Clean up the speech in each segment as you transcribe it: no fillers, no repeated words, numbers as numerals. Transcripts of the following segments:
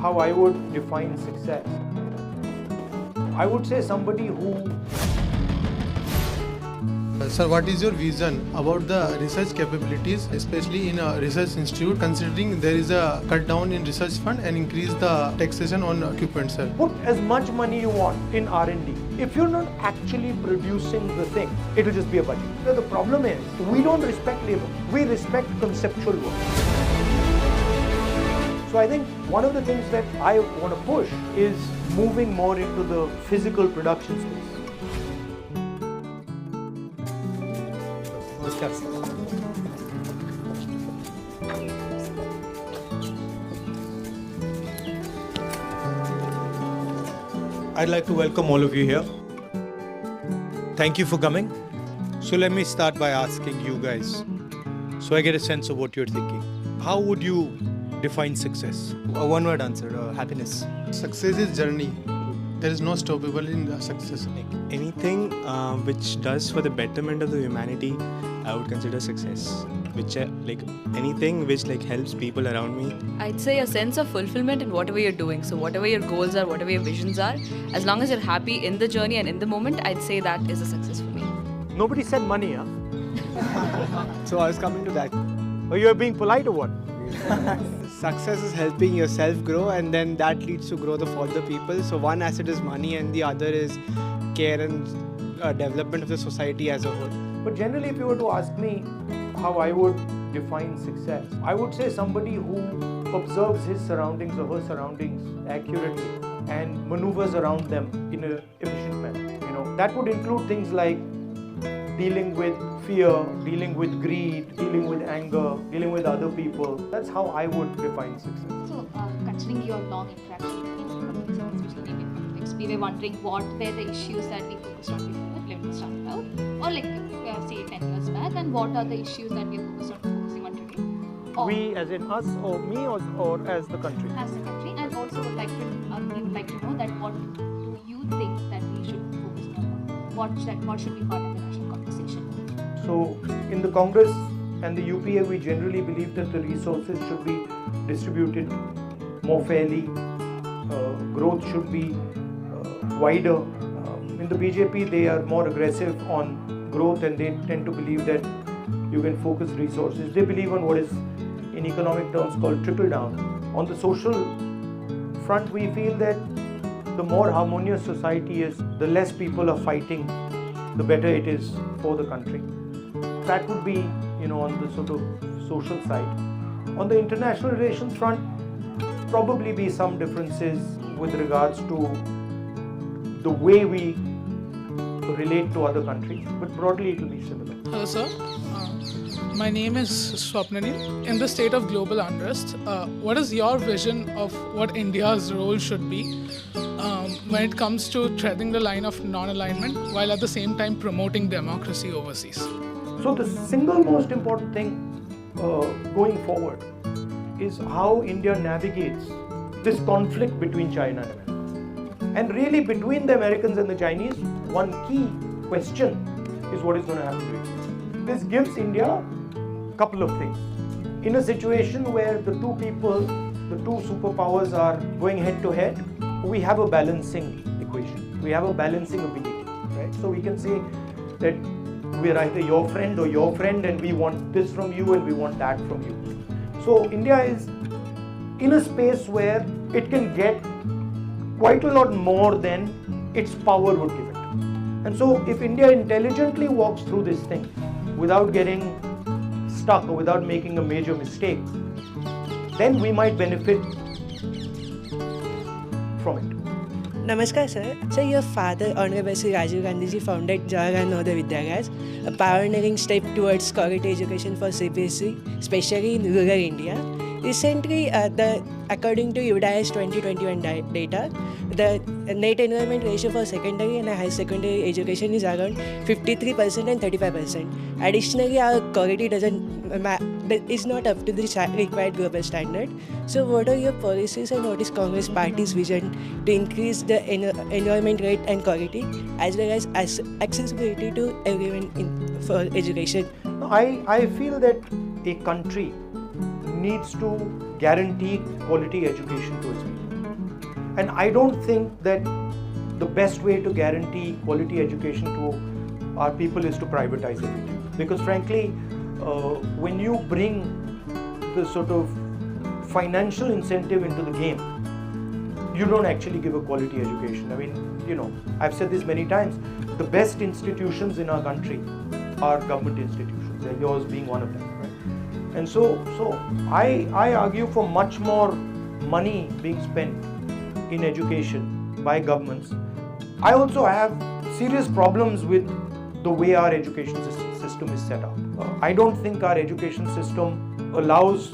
how I would define success. I would say somebody who... Sir, what is your vision about the research capabilities, especially in a research institute, considering there is a cut down in research fund and increase the taxation on equipment, sir? Put as much money you want in R&D. If you're not actually producing the thing, it will just be a budget. The problem is, we don't respect labor. We respect conceptual work. So I think one of the things that I want to push is moving more into the physical production space. I'd like to welcome all of you here. Thank you for coming. So let me start by asking you guys, so I get a sense of what you're thinking. How would you define success? A one-word answer, happiness. Success is journey. There is no stoppable in the success. Anything which does for the betterment of the humanity, I would consider success. Which anything which helps people around me. I'd say a sense of fulfillment in whatever you're doing. So whatever your goals are, whatever your visions are, as long as you're happy in the journey and in the moment, I'd say that is a success for me. Nobody said money, huh? So I was coming to that. Or you're being polite or what? Success is helping yourself grow, and then that leads to growth of other people. So one asset is money and the other is care and development of the society as a whole. But generally, if you were to ask me how I would define success, I would say somebody who observes his surroundings or her surroundings accurately and maneuvers around them in an efficient manner. That would include things like dealing with fear, dealing with greed, dealing with anger, dealing with other people. That's how I would define success. So, considering your long interaction with people, especially maybe in politics, we were wondering what were the issues that we focused on before, let me start out, or say 10 years back, and what are the issues that we are focusing on today? Or We as in us or me or as the country? as a country, and also would like to we would like to know that what do you think that we should focus more on? What should be part of the national conversation? So in the Congress and the UPA, we generally believe that the resources should be distributed more fairly. Growth should be wider. In the BJP, they are more aggressive on growth, and they tend to believe that you can focus resources. They believe on what is in economic terms called trickle down. On the social front, we feel that the more harmonious society is, the less people are fighting, the better it is for the country. That would be, on the sort of social side. On the international relations front, probably be some differences with regards to the way we relate to other countries, but broadly it will be similar. Hello sir, my name is Swapnanil. In the state of global unrest, what is your vision of what India's role should be when it comes to treading the line of non-alignment while at the same time promoting democracy overseas? So the single most important thing going forward is how India navigates this conflict between China and America. And really between the Americans and the Chinese, one key question is what is going to happen to it. This gives India a couple of things. In a situation where the two superpowers are going head to head, we have a balancing equation. We have a balancing ability, right? So we can say that we are either your friend or your friend, and we want this from you and we want that from you. So India is in a space where it can get quite a lot more than its power would give it. And so if India intelligently walks through this thing without getting stuck or without making a major mistake, then we might benefit from it. Namaskar sir. Sir, your father, Honorable Sri Rajiv Gandhi ji, founded Jawaharlal Navodaya Vidyalayas, a pioneering step towards quality education for CBSE, especially in rural India. Recently, according to UDAS 2021 data, the net enrollment ratio for secondary and higher secondary education is around 53% and 35%. Additionally, our quality is not up to the required global standard. So what are your policies and what is Congress Party's vision to increase the enrollment rate and quality as well as accessibility to everyone for education? I feel that a country needs to guarantee quality education to its people. And I don't think that the best way to guarantee quality education to our people is to privatize everything. Because frankly, when you bring the sort of financial incentive into the game, you don't actually give a quality education. I mean, I've said this many times, the best institutions in our country are government institutions, and yours being one of them, right? And so I argue for much more money being spent in education by governments. I also have serious problems with the way our education system is set up. I don't think our education system allows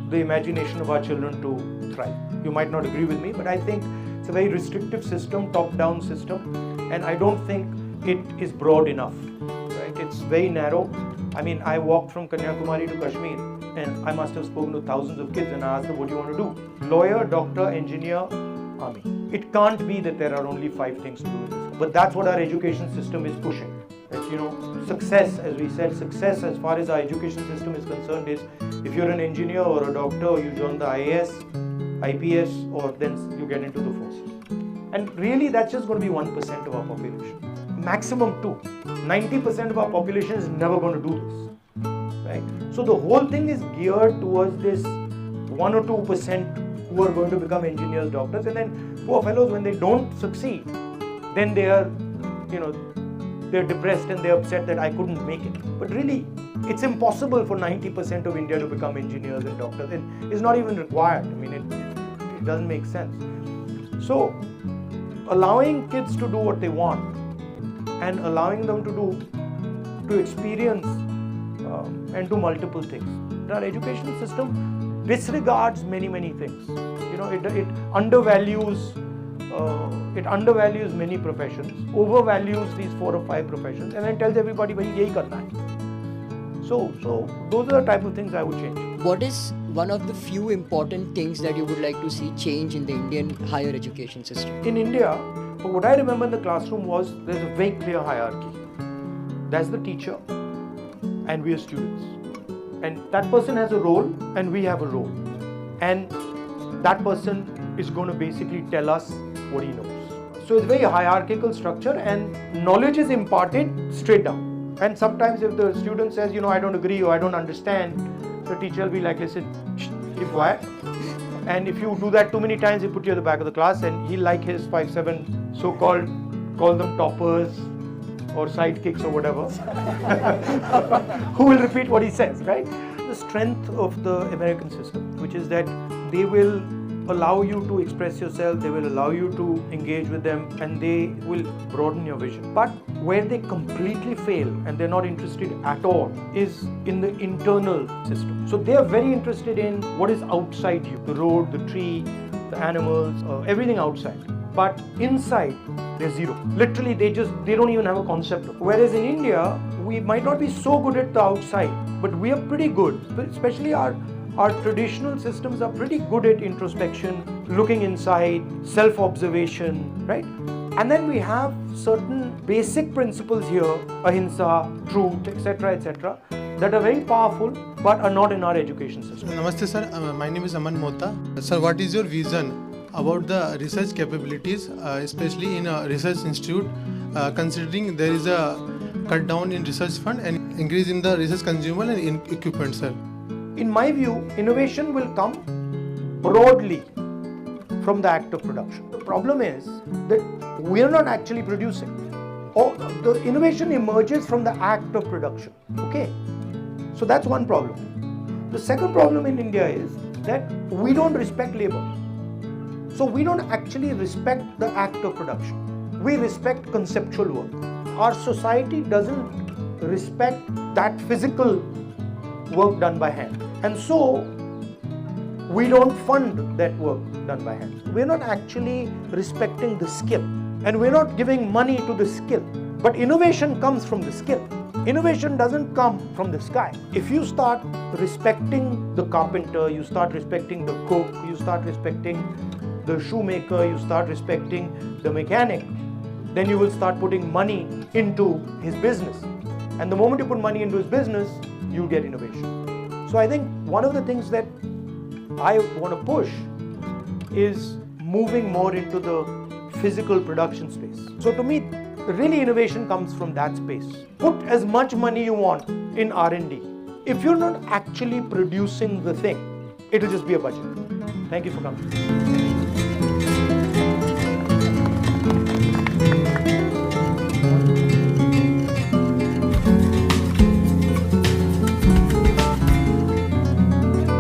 the imagination of our children to thrive. You might not agree with me, but I think it's a very restrictive system, top-down system, and I don't think it is broad enough, right? It's very narrow. I mean, I walked from Kanyakumari to Kashmir, and I must have spoken to thousands of kids and I asked them, what do you want to do? Lawyer, doctor, engineer, army. It can't be that there are only 5 things to do in this. But that's what our education system is pushing. That, success, as we said, success as far as our education system is concerned is if you're an engineer or a doctor, you join the IAS, IPS, or then you get into the forces. And really that's just going to be 1% of our population. Maximum 2. 90% of our population is never going to do this. Right? So the whole thing is geared towards this 1 or 2% who are going to become engineers, doctors, and then poor fellows, when they don't succeed, then they are, they're depressed and they're upset that I couldn't make it. But really, it's impossible for 90% of India to become engineers and doctors. It's not even required. I mean, it doesn't make sense. So, allowing kids to do what they want and allowing them to experience and do multiple things. Our education system disregards many things. It undervalues many professions, overvalues these 4 or 5 professions, and then tells everybody, "Bhai, yehi karna hai." So those are the type of things I would change. What is one of the few important things that you would like to see change in the Indian higher education system? In India, what I remember in the classroom was there's a very clear hierarchy. That's the teacher, and we are students. And that person has a role, and we have a role. And that person is going to basically tell us what he knows. So it's a very hierarchical structure, and knowledge is imparted straight down. And sometimes if the student says, I don't agree or I don't understand, the teacher will be like, listen, keep quiet. And if you do that too many times, he'll put you at the back of the class, and he'll like his 5-7 so-called, call them toppers or sidekicks or whatever, who will repeat what he says, right? The strength of the American system, which is that they will allow you to express yourself, they will allow you to engage with them, and they will broaden your vision. But where they completely fail and they're not interested at all is in the internal system. So they are very interested in what is outside you, the road, the tree, the animals, everything outside. But inside, they're zero. Literally, they don't even have a concept of it. Whereas in India, we might not be so good at the outside, but we are pretty good, especially our traditional systems are pretty good at introspection, looking inside, self-observation, right? And then we have certain basic principles here, ahimsa, truth, etc., that are very powerful but are not in our education system. Namaste sir, my name is Aman Mota. Sir, what is your vision about the research capabilities, especially in a research institute, considering there is a cut down in research fund and increase in the research consumable and in equipment, sir? In my view, innovation will come broadly from the act of production. The problem is that we are not actually producing. Or the innovation emerges from the act of production. Okay? So that's one problem. The second problem in India is that we don't respect labor. So we don't actually respect the act of production. We respect conceptual work. Our society doesn't respect that physical work done by hand. And so, we don't fund that work done by hand. We're not actually respecting the skill. And we're not giving money to the skill. But innovation comes from the skill. Innovation doesn't come from the sky. If you start respecting the carpenter, you start respecting the cook, you start respecting the shoemaker, you start respecting the mechanic, then you will start putting money into his business. And the moment you put money into his business, you get innovation. So I think one of the things that I want to push is moving more into the physical production space. So to me, really innovation comes from that space. Put as much money you want in R&D. If you're not actually producing the thing, it will just be a budget. Thank you for coming.